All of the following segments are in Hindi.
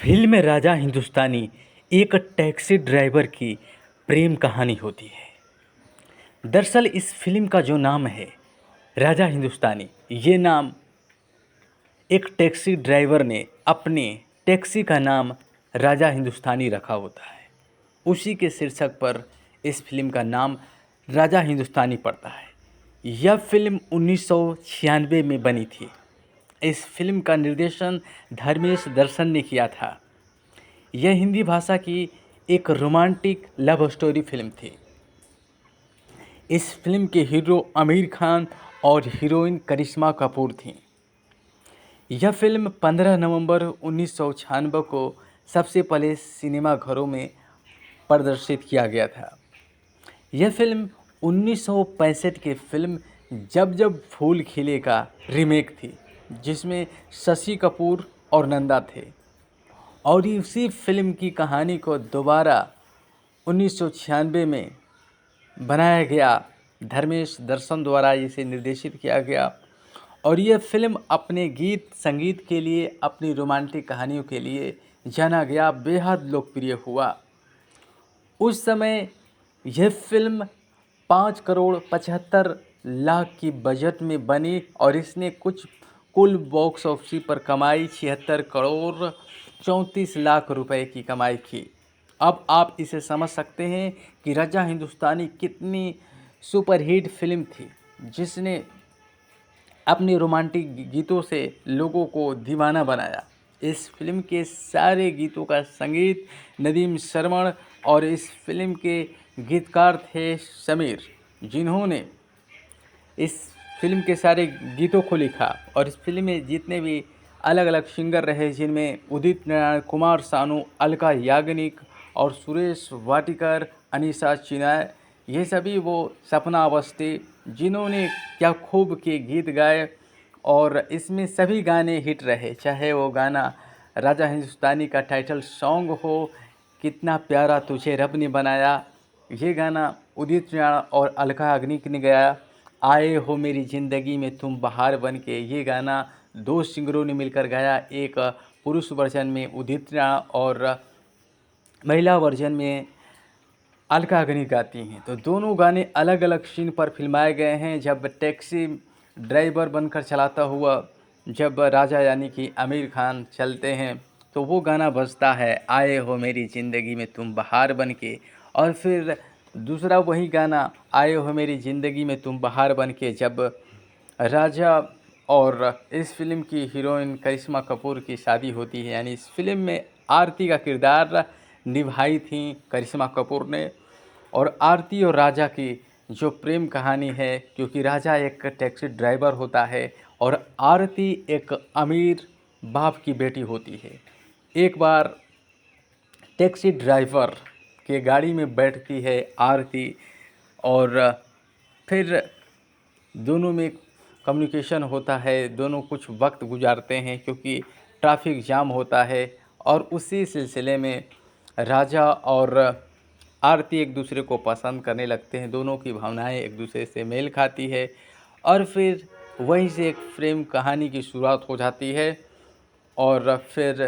फिल्म राजा हिंदुस्तानी एक टैक्सी ड्राइवर की प्रेम कहानी होती है। दरअसल इस फिल्म का जो नाम है राजा हिंदुस्तानी, ये नाम एक टैक्सी ड्राइवर ने अपने टैक्सी का नाम राजा हिंदुस्तानी रखा होता है। उसी के शीर्षक पर इस फिल्म का नाम राजा हिंदुस्तानी पड़ता है। यह फिल्म 1996 में बनी थी। इस फिल्म का निर्देशन धर्मेश दर्शन ने किया था। यह हिंदी भाषा की एक रोमांटिक लव स्टोरी फिल्म थी। इस फिल्म के हीरो आमिर खान और हीरोइन करिश्मा कपूर थीं। यह फिल्म 15 नवंबर 1996 को सबसे पहले सिनेमाघरों में प्रदर्शित किया गया था। यह फिल्म 1965 की फिल्म जब जब फूल खिले का रीमेक थी, जिसमें शशि कपूर और नंदा थे। और इसी फिल्म की कहानी को दोबारा 1996 में बनाया गया। धर्मेश दर्शन द्वारा इसे निर्देशित किया गया और यह फिल्म अपने गीत संगीत के लिए, अपनी रोमांटिक कहानियों के लिए जाना गया, बेहद लोकप्रिय हुआ। उस समय यह फिल्म 5 करोड़ 75 लाख की बजट में बनी और इसने कुल बॉक्स ऑफिस पर कमाई 76 करोड़ 34 लाख रुपए की कमाई की। अब आप इसे समझ सकते हैं कि राजा हिंदुस्तानी कितनी सुपरहिट फिल्म थी, जिसने अपने रोमांटिक गीतों से लोगों को दीवाना बनाया। इस फिल्म के सारे गीतों का संगीत नदीम श्रवण और इस फिल्म के गीतकार थे समीर, जिन्होंने इस फिल्म के सारे गीतों को लिखा। और इस फिल्म में जितने भी अलग अलग सिंगर रहे, जिनमें उदित नारायण, कुमार सानू, अलका याग्निक और सुरेश वाटिकर, अनीशा चिनाय, ये सभी वो सपना अवस्थी, जिन्होंने क्या खूब के गीत गाए। और इसमें सभी गाने हिट रहे, चाहे वो गाना राजा हिंदुस्तानी का टाइटल सॉन्ग हो, कितना प्यारा तुझे रब ने बनाया, ये गाना उदित नारायण और अलका याग्निक ने गाया। आए हो मेरी ज़िंदगी में तुम बहार बन के, ये गाना 2 सिंगरों ने मिलकर गाया। एक पुरुष वर्जन में उदित नारायण और महिला वर्जन में अलका याग्निक गाती हैं। तो दोनों गाने अलग अलग सीन पर फिल्माए गए हैं। जब टैक्सी ड्राइवर बनकर चलाता हुआ जब राजा यानी कि आमिर खान चलते हैं, तो वो गाना बजता है, आए हो मेरी ज़िंदगी में तुम बहार बन के। और फिर दूसरा वही गाना, आए हो मेरी ज़िंदगी में तुम बहार बन के, जब राजा और इस फिल्म की हीरोइन करिश्मा कपूर की शादी होती है। यानी इस फिल्म में आरती का किरदार निभाई थी करिश्मा कपूर ने। और आरती और राजा की जो प्रेम कहानी है, क्योंकि राजा एक टैक्सी ड्राइवर होता है और आरती एक अमीर बाप की बेटी होती है। एक बार टैक्सी ड्राइवर के गाड़ी में बैठती है आरती और फिर दोनों में कम्युनिकेशन होता है, दोनों कुछ वक्त गुजारते हैं क्योंकि ट्रैफिक जाम होता है। और उसी सिलसिले में राजा और आरती एक दूसरे को पसंद करने लगते हैं, दोनों की भावनाएं एक दूसरे से मेल खाती है और फिर वहीं से एक प्रेम कहानी की शुरुआत हो जाती है। और फिर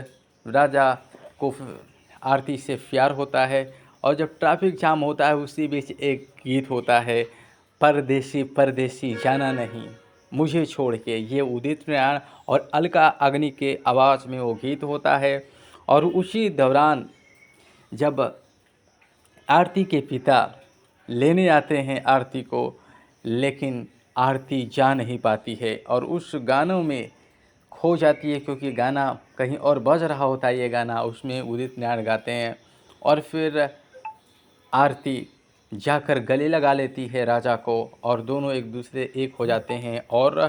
राजा को आरती से प्यार होता है और जब ट्रैफिक जाम होता है उसी बीच एक गीत होता है, परदेसी परदेसी जाना नहीं मुझे छोड़ के। ये उदित नारायण और अलका याग्निक के आवाज़ में वो गीत होता है। और उसी दौरान जब आरती के पिता लेने आते हैं आरती को, लेकिन आरती जा नहीं पाती है और उस गानों में खो जाती है, क्योंकि गाना कहीं और बज रहा होता है। ये गाना उसमें उदित नारायण गाते हैं और फिर आरती जाकर गले लगा लेती है राजा को और दोनों एक दूसरे एक हो जाते हैं। और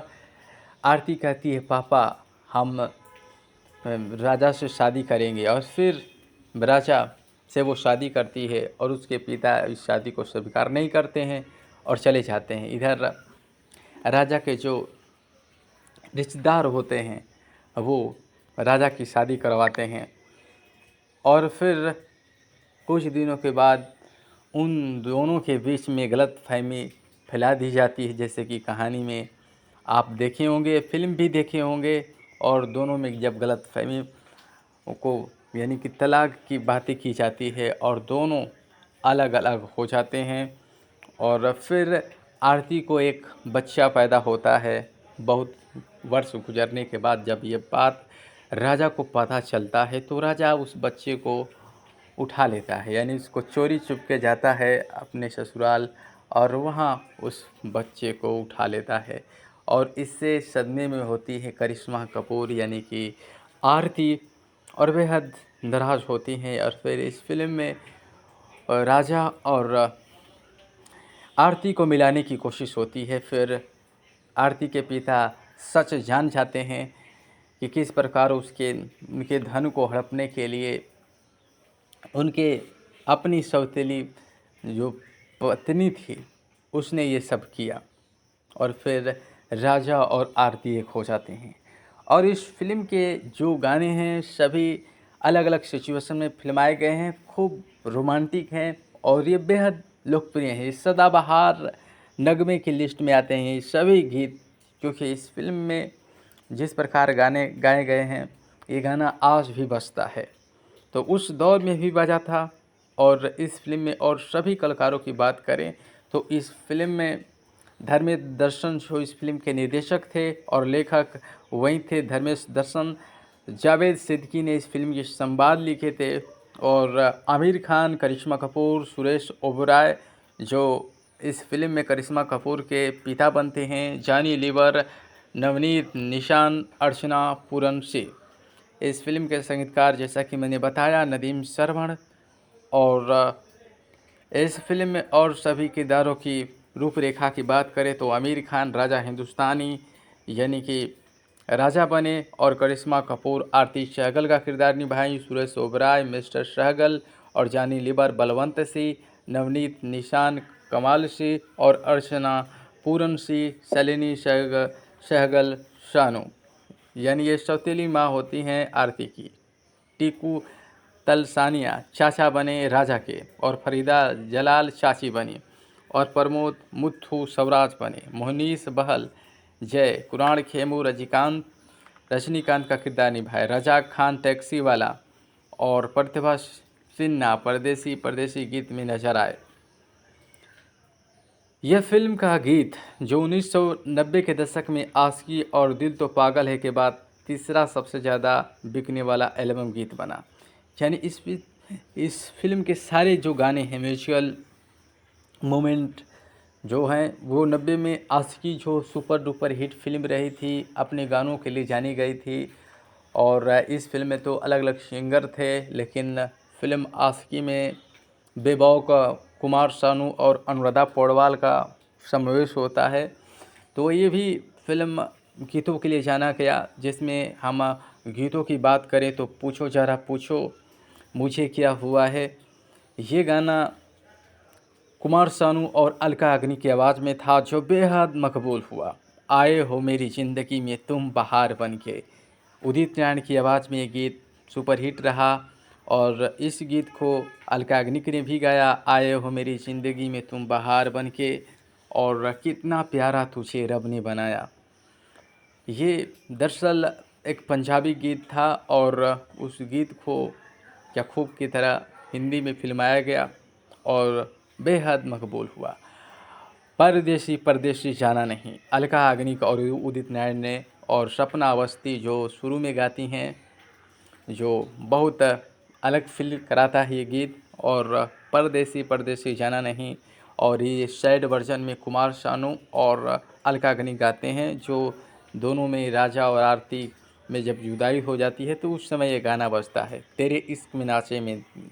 आरती कहती है, पापा हम राजा से शादी करेंगे। और फिर राजा से वो शादी करती है और उसके पिता इस शादी को स्वीकार नहीं करते हैं और चले जाते हैं। इधर राजा के जो रिश्तेदार होते हैं वो राजा की शादी करवाते हैं और फिर कुछ दिनों के बाद उन दोनों के बीच में गलतफहमी फैला दी जाती है, जैसे कि कहानी में आप देखे होंगे, फिल्म भी देखे होंगे। और दोनों में जब गलतफहमी को यानी कि तलाक की बातें की जाती है और दोनों अलग अलग हो जाते हैं। और फिर आरती को एक बच्चा पैदा होता है। बहुत वर्ष गुजरने के बाद जब ये बात राजा को पता चलता है तो राजा उस बच्चे को उठा लेता है, यानी उसको चोरी चुपके जाता है अपने ससुराल और वहाँ उस बच्चे को उठा लेता है। और इससे सदमे में होती है करिश्मा कपूर यानी कि आरती, और बेहद नाराज़ होती हैं। और फिर इस फिल्म में राजा और आरती को मिलाने की कोशिश होती है। फिर आरती के पिता सच जान जाते हैं कि किस प्रकार उनके धन को हड़पने के लिए उनके अपनी सौतेली जो पत्नी थी उसने ये सब किया। और फिर राजा और आरती एक हो जाते हैं। और इस फिल्म के जो गाने हैं सभी अलग अलग सिचुएशन में फिल्माए गए हैं, खूब रोमांटिक हैं और ये बेहद लोकप्रिय हैं। सदाबहार नगमे की लिस्ट में आते हैं ये सभी गीत, क्योंकि इस फिल्म में जिस प्रकार गाने गाए गए हैं ये गाना आज भी बजता है। तो उस दौर में भी बजा था। और इस फिल्म में और सभी कलाकारों की बात करें तो इस फिल्म में धर्मेंद्र दर्शन जो इस फिल्म के निर्देशक थे और लेखक वही थे धर्मेंद्र दर्शन। जावेद सिद्दीकी ने इस फिल्म के संवाद लिखे थे। और आमिर खान, करिश्मा कपूर, सुरेश ओबेरॉय जो इस फिल्म में करिश्मा कपूर के पिता बनते हैं, जॉनी लीवर, नवनीत, निशान, अर्चना पूरन इस फिल्म के संगीतकार जैसा कि मैंने बताया नदीम श्रवण। और इस फिल्म में और सभी किरदारों की रूपरेखा की बात करें तो आमिर खान राजा हिंदुस्तानी यानी कि राजा बने और करिश्मा कपूर आरती सहगल का किरदार निभाई, सुरेश ओबेरॉय मिस्टर सहगल और जॉनी लीवर बलवंत सिंह, नवनीत निशान कमाल सिंह और अर्चना पूरन सिंह सलिनी सहगल शानू, यानी ये सौतेली माँ होती हैं आरती की। टीकू तलसानिया चाचा बने राजा के और फरीदा जलाल चाची बनी और प्रमोद मुथु स्वराज बने। मोहनीश बहल जय कुरान खेमू रजनीकांत का किरदार निभाए। रजाक खान टैक्सी वाला और प्रतिभा सिन्हा परदेसी परदेसी गीत में नजर आए। यह फिल्म का गीत जो 1990 के दशक में आशिकी और दिल तो पागल है के बाद तीसरा सबसे ज़्यादा बिकने वाला एल्बम गीत बना। यानी इस फिल्म के सारे जो गाने हैं म्यूजिकल मोमेंट जो हैं वो 90 में आशिकी जो सुपर डुपर हिट फिल्म रही थी अपने गानों के लिए जानी गई थी। और इस फिल्म में तो अलग अलग सिंगर थे, लेकिन फिल्म आशिकी में बेबाक कुमार सानू और अनुराधा पौडवाल का समावेश होता है। तो ये भी फिल्म गीतों के लिए जाना गया, जिसमें हम गीतों की बात करें तो पूछो जरा पूछो मुझे क्या हुआ है, ये गाना कुमार सानू और अलका याग्निक की आवाज़ में था जो बेहद मकबूल हुआ। आए हो मेरी ज़िंदगी में तुम बहार बन के, उदित नारायण की आवाज़ में ये गीत सुपरहिट रहा। और इस गीत को अलका याग्निक ने भी गाया, आए हो मेरी ज़िंदगी में तुम बहार बन के, और कितना प्यारा तुझे रब ने बनाया। ये दरअसल एक पंजाबी गीत था और उस गीत को क्या खूब की तरह हिंदी में फिल्माया गया और बेहद मकबूल हुआ। परदेसी परदेसी जाना नहीं, अलका याग्निक और उदित नारायण ने और सपना अवस्थी जो शुरू में गाती हैं, जो बहुत अलग फील कराता है ये गीत। और परदेसी परदेसी जाना नहीं, और ये सैड वर्जन में कुमार सानू और अलका याग्निक गाते हैं, जो दोनों में राजा और आरती में जब जुदाई हो जाती है तो उस समय ये गाना बजता है, तेरे इश्क में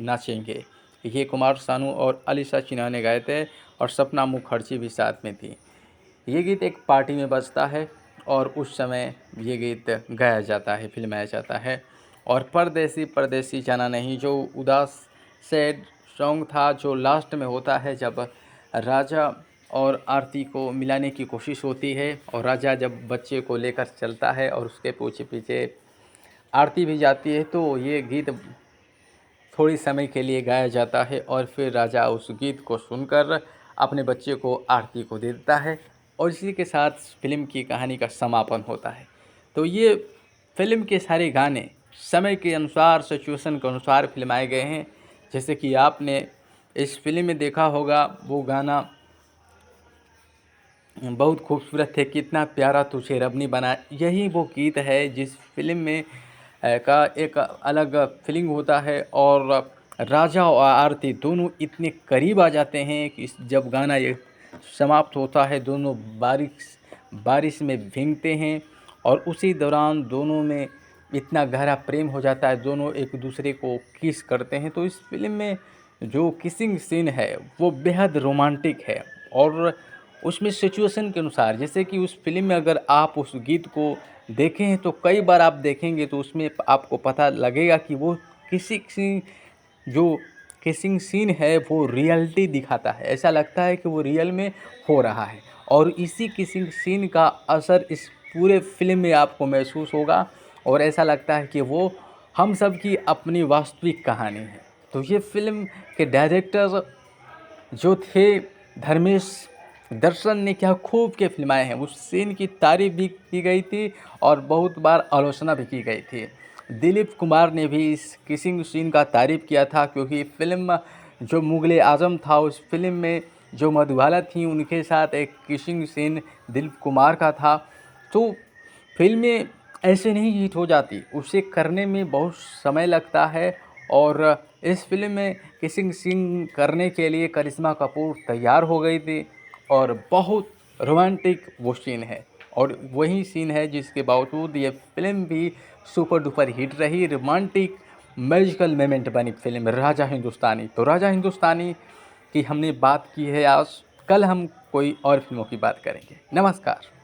नाचेंगे। ये कुमार सानू और अलीशा चिन्हा ने गाए थे और सपना मुखर्जी भी साथ में थी। ये गीत एक पार्टी में बजता है और उस समय ये गीत गाया जाता है, फिल्माया जाता है। और परदेसी परदेसी जाना नहीं जो उदास सैड सॉन्ग था, जो लास्ट में होता है जब राजा और आरती को मिलाने की कोशिश होती है और राजा जब बच्चे को लेकर चलता है और उसके पीछे पीछे आरती भी जाती है, तो ये गीत थोड़ी समय के लिए गाया जाता है और फिर राजा उस गीत को सुनकर अपने बच्चे को आरती को दे देता है और इसी के साथ फिल्म की कहानी का समापन होता है। तो ये फिल्म के सारे गाने समय के अनुसार, सिचुएशन के अनुसार फिल्माए गए हैं। जैसे कि आपने इस फिल्म में देखा होगा, वो गाना बहुत खूबसूरत है, कितना प्यारा तुझे रब ने बनाया। यही वो गीत है जिस फिल्म में का एक अलग फीलिंग होता है। और राजा और आरती दोनों इतने करीब आ जाते हैं कि जब गाना ये समाप्त होता है, दोनों बारिश में भीगते हैं और उसी दौरान दोनों में इतना गहरा प्रेम हो जाता है, दोनों एक दूसरे को किस करते हैं। तो इस फिल्म में जो किसिंग सीन है वो बेहद रोमांटिक है। और उसमें सिचुएशन के अनुसार, जैसे कि उस फिल्म में अगर आप उस गीत को देखे हैं तो कई बार आप देखेंगे तो उसमें आपको पता लगेगा कि वो किसी जो किसिंग सीन है वो रियलिटी दिखाता है। ऐसा लगता है कि वो रियल में हो रहा है और इसी किसिंग सीन का असर इस पूरे फिल्म में आपको महसूस होगा और ऐसा लगता है कि वो हम सब की अपनी वास्तविक कहानी है। तो ये फिल्म के डायरेक्टर जो थे धर्मेश दर्शन ने क्या खूब के फिल्माए हैं। उस सीन की तारीफ भी की गई थी और बहुत बार आलोचना भी की गई थी। दिलीप कुमार ने भी इस किसिंग सीन का तारीफ किया था, क्योंकि फिल्म जो मुग़ल आज़म था उस फिल्म में जो मधुबाला थी उनके साथ एक किसिंग सीन दिलीप कुमार का था। तो फिल्में ऐसे नहीं हिट हो जाती, उसे करने में बहुत समय लगता है। और इस फिल्म में किसिंग सीन करने के लिए करिश्मा कपूर तैयार हो गई थी और बहुत रोमांटिक वो सीन है। और वही सीन है जिसके बावजूद ये फिल्म भी सुपर डुपर हिट रही। रोमांटिक मैजिकल मोमेंट बनी फिल्म राजा हिंदुस्तानी। तो राजा हिंदुस्तानी की हमने बात की है आज, कल हम कोई और फिल्मों की बात करेंगे। नमस्कार।